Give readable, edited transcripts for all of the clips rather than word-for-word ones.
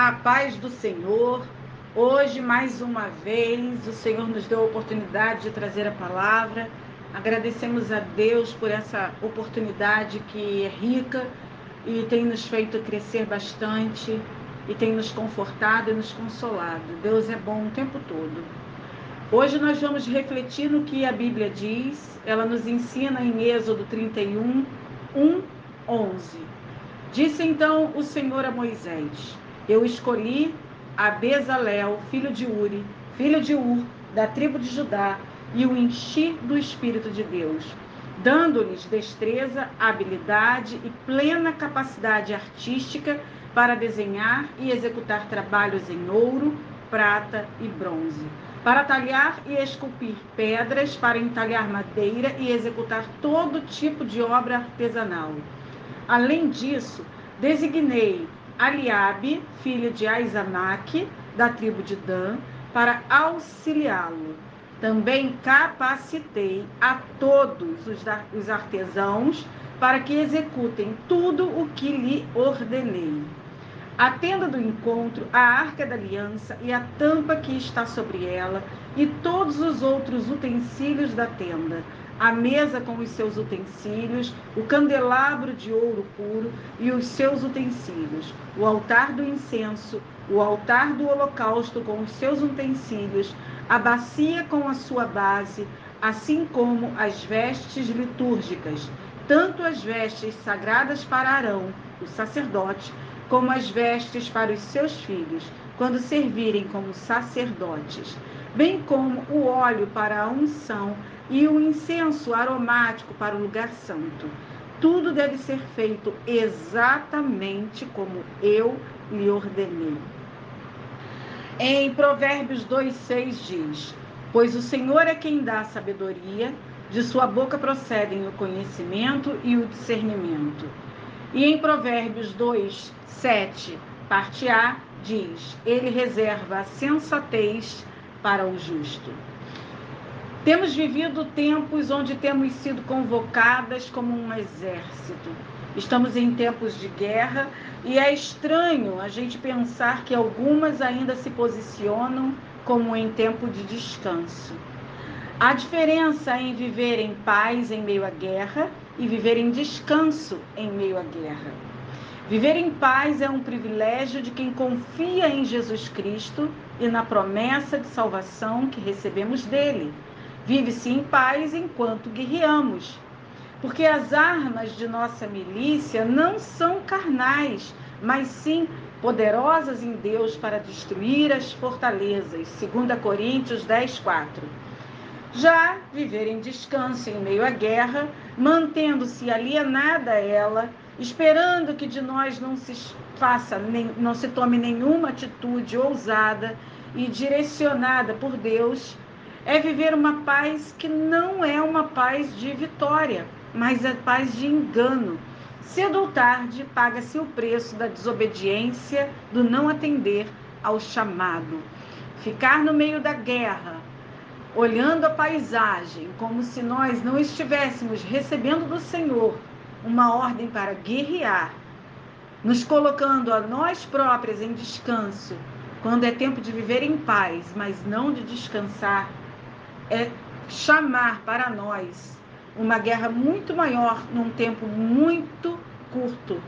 A paz do Senhor. Hoje, mais uma vez, o Senhor nos deu a oportunidade de trazer a palavra. Agradecemos a Deus por essa oportunidade que é rica e tem nos feito crescer bastante e tem nos confortado e nos consolado. Deus é bom o tempo todo. Hoje nós vamos refletir no que a Bíblia diz. Ela nos ensina em Êxodo 31, 11. Disse então o Senhor a Moisés: Eu escolhi a Bezalel, filho de Uri, filho de Ur, da tribo de Judá, e o enchi do Espírito de Deus, dando-lhes destreza, habilidade e plena capacidade artística para desenhar e executar trabalhos em ouro, prata e bronze, para talhar e esculpir pedras, para entalhar madeira e executar todo tipo de obra artesanal. Além disso, designei Eliabe, filho de Aizanaque, da tribo de Dan, para auxiliá-lo. Também capacitei a todos os artesãos para que executem tudo o que lhe ordenei. A tenda do encontro, a arca da aliança e a tampa que está sobre ela, e todos os outros utensílios da tenda, a mesa com os seus utensílios, o candelabro de ouro puro e os seus utensílios, o altar do incenso, o altar do holocausto com os seus utensílios, a bacia com a sua base, assim como as vestes litúrgicas, tanto as vestes sagradas para Arão, o sacerdote, como as vestes para os seus filhos, quando servirem como sacerdotes, bem como o óleo para a unção e o incenso aromático para o lugar santo. Tudo deve ser feito exatamente como eu lhe ordenei. Em Provérbios 2:6 diz: Pois o Senhor é quem dá sabedoria, de sua boca procedem o conhecimento e o discernimento. E em Provérbios 2:7, parte A, diz: Ele reserva a sensatez para o justo. Temos vivido tempos onde temos sido convocadas como um exército. Estamos em tempos de guerra e é estranho a gente pensar que algumas ainda se posicionam como em tempo de descanso. Há diferença em viver em paz em meio à guerra e viver em descanso em meio à guerra. Viver em paz é um privilégio de quem confia em Jesus Cristo e na promessa de salvação que recebemos dele. Vive-se em paz enquanto guerreamos, porque as armas de nossa milícia não são carnais, mas sim poderosas em Deus para destruir as fortalezas. 2 Coríntios 10:4. Já viver em descanso em meio à guerra, mantendo-se alienada a ela, esperando que de nós não se tome nenhuma atitude ousada e direcionada por Deus, é viver uma paz que não é uma paz de vitória, mas é paz de engano. Cedo ou tarde, paga-se o preço da desobediência, do não atender ao chamado. Ficar no meio da guerra, olhando a paisagem, como se nós não estivéssemos recebendo do Senhor uma ordem para guerrear, nos colocando a nós próprias em descanso, quando é tempo de viver em paz, mas não de descansar, é chamar para nós uma guerra muito maior num tempo muito curto,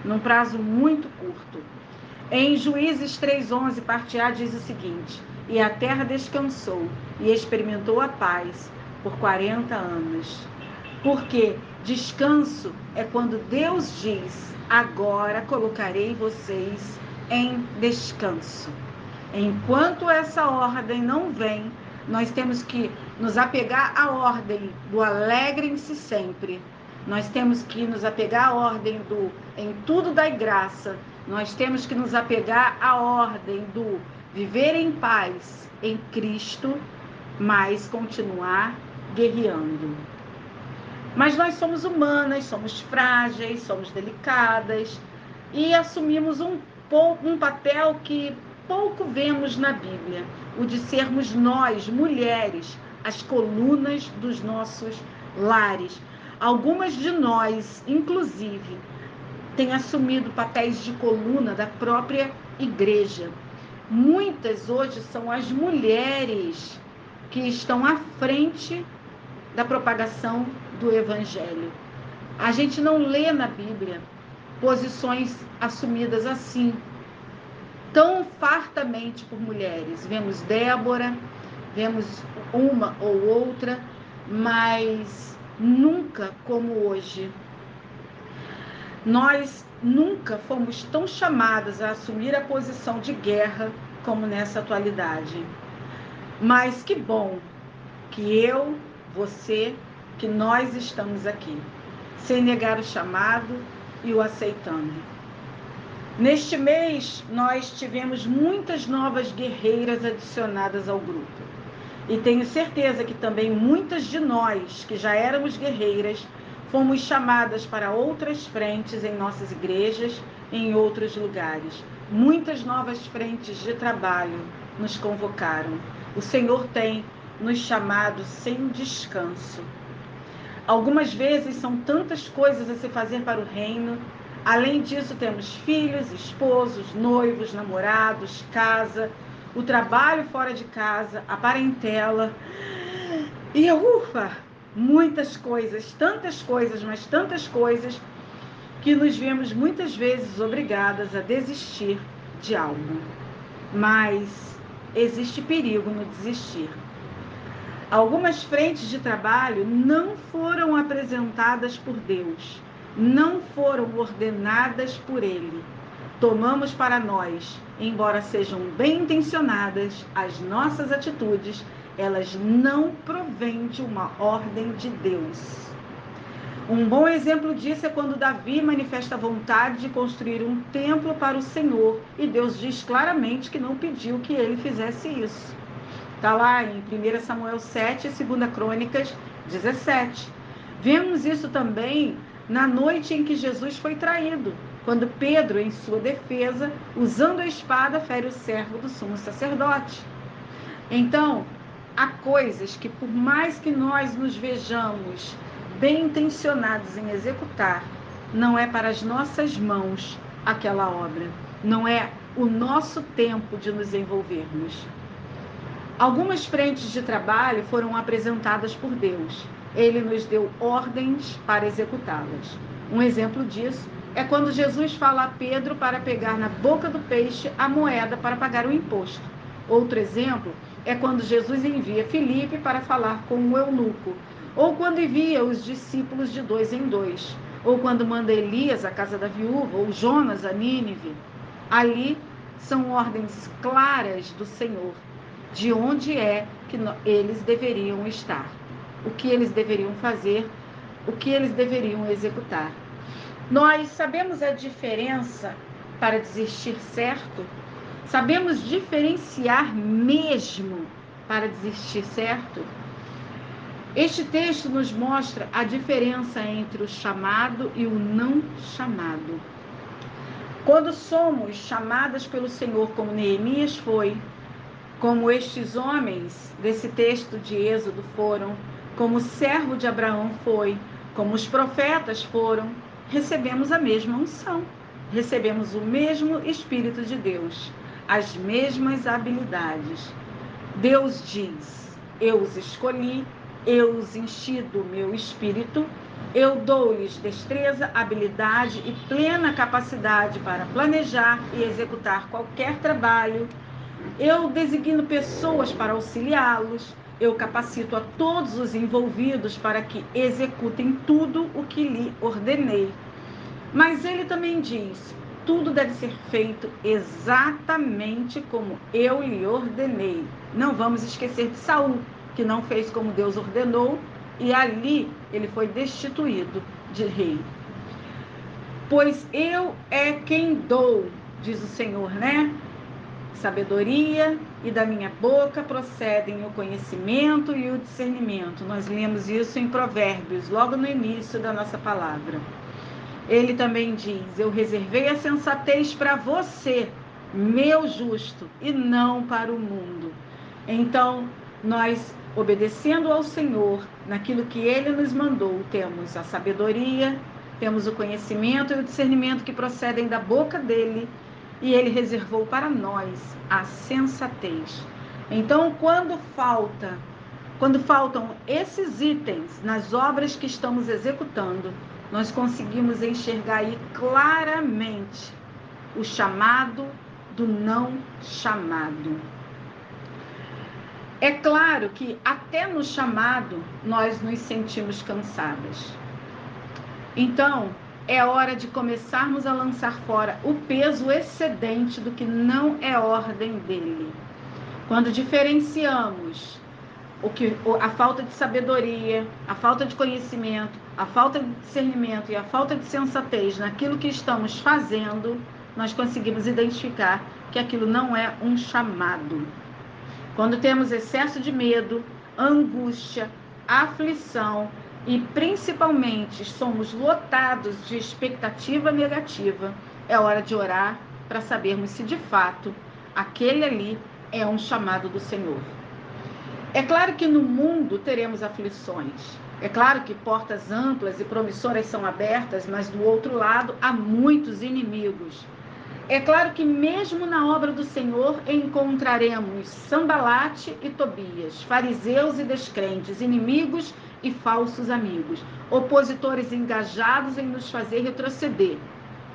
num prazo muito curto. Em Juízes 3:11, parte A, diz o seguinte: E a terra descansou e experimentou a paz por 40 anos. Porque descanso é quando Deus diz: agora colocarei vocês em descanso. Enquanto essa ordem não vem, nós temos que nos apegar à ordem do alegrem-se sempre. Nós temos que nos apegar à ordem do em tudo dai graça. Nós temos que nos apegar à ordem do viver em paz em Cristo, mas continuar guerreando. Mas nós somos humanas, somos frágeis, somos delicadas e assumimos um papel que pouco vemos na Bíblia, o de sermos nós, mulheres, as colunas dos nossos lares. Algumas de nós, inclusive, têm assumido papéis de coluna da própria igreja. Muitas hoje são as mulheres que estão à frente da propagação do evangelho. A gente não lê na Bíblia posições assumidas assim, tão fartamente por mulheres. Vemos Débora, vemos uma ou outra, mas nunca como hoje. Nós nunca fomos tão chamadas a assumir a posição de guerra como nessa atualidade. Mas que bom que eu, você, que nós estamos aqui, sem negar o chamado e o aceitando. Neste mês, nós tivemos muitas novas guerreiras adicionadas ao grupo. E tenho certeza que também muitas de nós, que já éramos guerreiras, fomos chamadas para outras frentes em nossas igrejas, em outros lugares. Muitas novas frentes de trabalho nos convocaram. O Senhor tem nos chamado sem descanso. Algumas vezes são tantas coisas a se fazer para o reino. Além disso, temos filhos, esposos, noivos, namorados, casa, o trabalho fora de casa, a parentela. E muitas coisas, tantas coisas, mas tantas coisas, que nos vemos muitas vezes obrigadas a desistir de algo. Mas existe perigo no desistir. Algumas frentes de trabalho não foram apresentadas por Deus, não foram ordenadas por Ele. Tomamos para nós, embora sejam bem intencionadas, as nossas atitudes, elas não provêm de uma ordem de Deus. Um bom exemplo disso é quando Davi manifesta a vontade de construir um templo para o Senhor, e Deus diz claramente que não pediu que ele fizesse isso. Está lá em 1 Samuel 7 e 2 Crônicas 17. Vemos isso também na noite em que Jesus foi traído, quando Pedro, em sua defesa, usando a espada, fere o servo do sumo sacerdote. Então, há coisas que, por mais que nós nos vejamos bem intencionados em executar, não é para as nossas mãos aquela obra, não é o nosso tempo de nos envolvermos. Algumas frentes de trabalho foram apresentadas por Deus. Ele nos deu ordens para executá-las. Um exemplo disso é quando Jesus fala a Pedro para pegar na boca do peixe a moeda para pagar o imposto. Outro exemplo é quando Jesus envia Filipe para falar com o eunuco, ou quando envia os discípulos de 2 em 2, ou quando manda Elias à casa da viúva, ou Jonas a Nínive. Ali são ordens claras do Senhor, de onde é que eles deveriam estar, o que eles deveriam fazer, o que eles deveriam executar. Nós sabemos a diferença para desistir certo? Sabemos diferenciar mesmo para desistir certo? Este texto nos mostra a diferença entre o chamado e o não chamado. Quando somos chamadas pelo Senhor, como Neemias foi, como estes homens desse texto de Êxodo foram, como o servo de Abraão foi, como os profetas foram, recebemos a mesma unção, recebemos o mesmo Espírito de Deus, as mesmas habilidades. Deus diz: eu os escolhi, eu os enchi do meu Espírito, eu dou-lhes destreza, habilidade e plena capacidade para planejar e executar qualquer trabalho. Eu designo pessoas para auxiliá-los, eu capacito a todos os envolvidos para que executem tudo o que lhe ordenei. Mas ele também diz: tudo deve ser feito exatamente como eu lhe ordenei. Não vamos esquecer de Saul, que não fez como Deus ordenou, e ali ele foi destituído de rei. Pois eu é quem dou, diz o Senhor, né? Sabedoria, e da minha boca procedem o conhecimento e o discernimento. Nós lemos isso em Provérbios, logo no início da nossa palavra. Ele também diz: eu reservei a sensatez para você, meu justo, e não para o mundo. Então, nós, obedecendo ao Senhor, naquilo que Ele nos mandou, temos a sabedoria, temos o conhecimento e o discernimento que procedem da boca dEle, e Ele reservou para nós a sensatez. Então, quando faltam esses itens nas obras que estamos executando, nós conseguimos enxergar aí claramente o chamado do não chamado. É claro que até no chamado nós nos sentimos cansadas. Então, é hora de começarmos a lançar fora o peso excedente do que não é ordem dele. Quando diferenciamos a falta de sabedoria, a falta de conhecimento, a falta de discernimento e a falta de sensatez naquilo que estamos fazendo, nós conseguimos identificar que aquilo não é um chamado. Quando temos excesso de medo, angústia, aflição e principalmente somos lotados de expectativa negativa, é hora de orar para sabermos se de fato aquele ali é um chamado do Senhor. É claro que no mundo teremos aflições. É claro que portas amplas e promissoras são abertas, mas do outro lado há muitos inimigos. É claro que mesmo na obra do Senhor encontraremos Sambalate e Tobias, fariseus e descrentes, inimigos e falsos amigos, opositores engajados em nos fazer retroceder.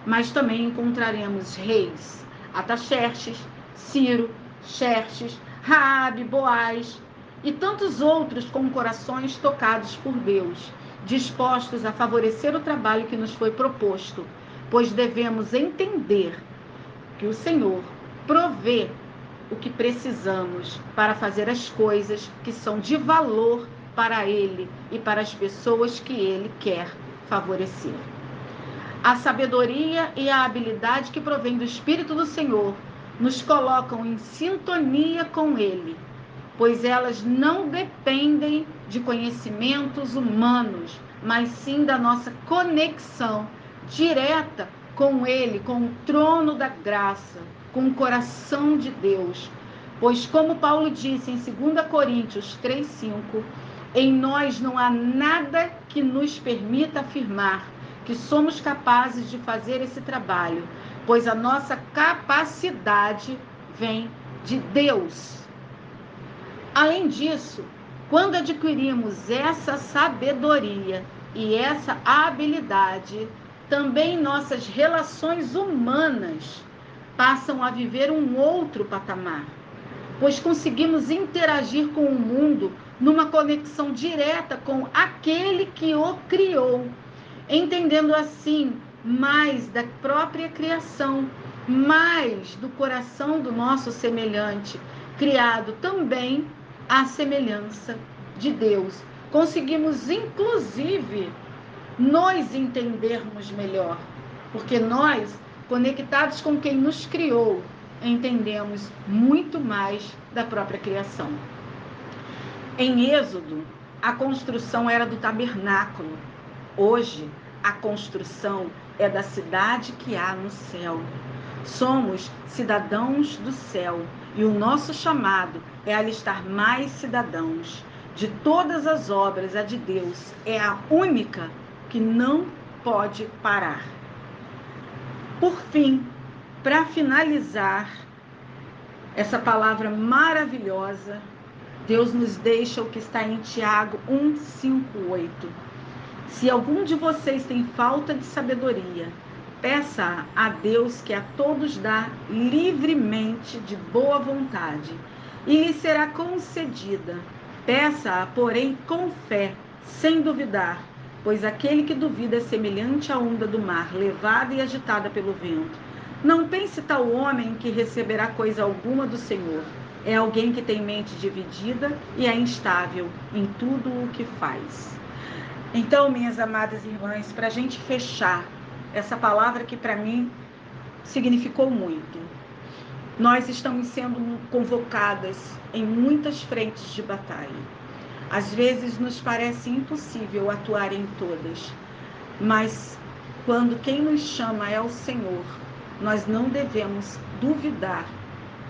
Mas também encontraremos reis, Ataxerxes, Ciro, Xerxes, Raabe, Boaz e tantos outros com corações tocados por Deus, dispostos a favorecer o trabalho que nos foi proposto, pois devemos entender que o Senhor provê o que precisamos para fazer as coisas que são de valor para Ele e para as pessoas que Ele quer favorecer. A sabedoria e a habilidade que provém do Espírito do Senhor nos colocam em sintonia com Ele, pois elas não dependem de conhecimentos humanos, mas sim da nossa conexão direta com Ele, com o trono da graça, com o coração de Deus. Pois como Paulo disse em 2 Coríntios 3:5, em nós não há nada que nos permita afirmar que somos capazes de fazer esse trabalho, pois a nossa capacidade vem de Deus. Além disso, quando adquirimos essa sabedoria e essa habilidade, também nossas relações humanas passam a viver um outro patamar, pois conseguimos interagir com o mundo numa conexão direta com aquele que o criou, entendendo assim mais da própria criação, mais do coração do nosso semelhante, criado também à semelhança de Deus. Conseguimos, inclusive, nos entendermos melhor, porque nós, conectados com quem nos criou, entendemos muito mais da própria criação. Em Êxodo, a construção era do tabernáculo. Hoje, a construção é da cidade que há no céu. Somos cidadãos do céu e o nosso chamado é alistar mais cidadãos. De todas as obras, a de Deus é a única que não pode parar. Por fim, para finalizar essa palavra maravilhosa, Deus nos deixa o que está em Tiago 1:5-8. Se algum de vocês tem falta de sabedoria, peça a Deus que a todos dá livremente de boa vontade e lhe será concedida. Peça-a, porém, com fé, sem duvidar, pois aquele que duvida é semelhante à onda do mar, levada e agitada pelo vento. Não pense tal homem que receberá coisa alguma do Senhor. É alguém que tem mente dividida e é instável em tudo o que faz. Então, minhas amadas irmãs, para a gente fechar essa palavra que para mim significou muito, nós estamos sendo convocadas em muitas frentes de batalha. Às vezes nos parece impossível atuar em todas, mas quando quem nos chama é o Senhor, nós não devemos duvidar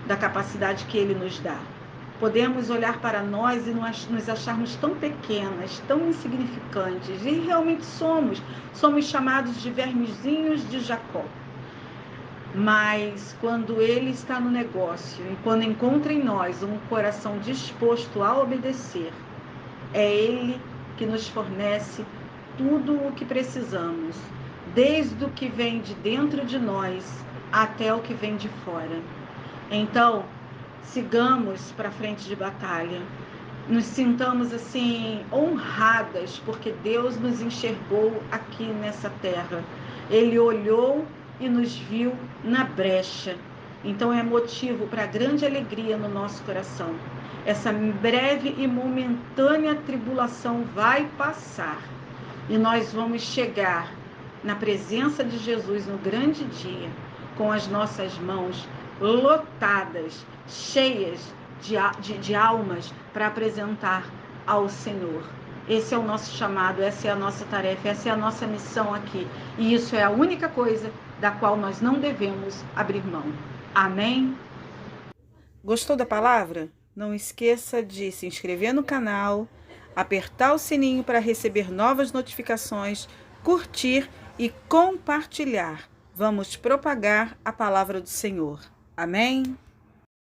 da capacidade que Ele nos dá. Podemos olhar para nós e nos acharmos tão pequenas, tão insignificantes, e realmente somos chamados de vermezinhos de Jacó. Mas quando Ele está no negócio e quando encontra em nós um coração disposto a obedecer, é Ele que nos fornece tudo o que precisamos, desde o que vem de dentro de nós até o que vem de fora. Então, sigamos para frente de batalha. Nos sintamos assim honradas porque Deus nos enxergou aqui nessa terra. Ele olhou e nos viu na brecha. Então é motivo para grande alegria no nosso coração. Essa breve e momentânea tribulação vai passar e nós vamos chegar na presença de Jesus no grande dia, com as nossas mãos lotadas, cheias de almas para apresentar ao Senhor. Esse é o nosso chamado, essa é a nossa tarefa, essa é a nossa missão aqui. E isso é a única coisa da qual nós não devemos abrir mão. Amém? Gostou da palavra? Não esqueça de se inscrever no canal, apertar o sininho para receber novas notificações, curtir e compartilhar. Vamos propagar a palavra do Senhor. Amém?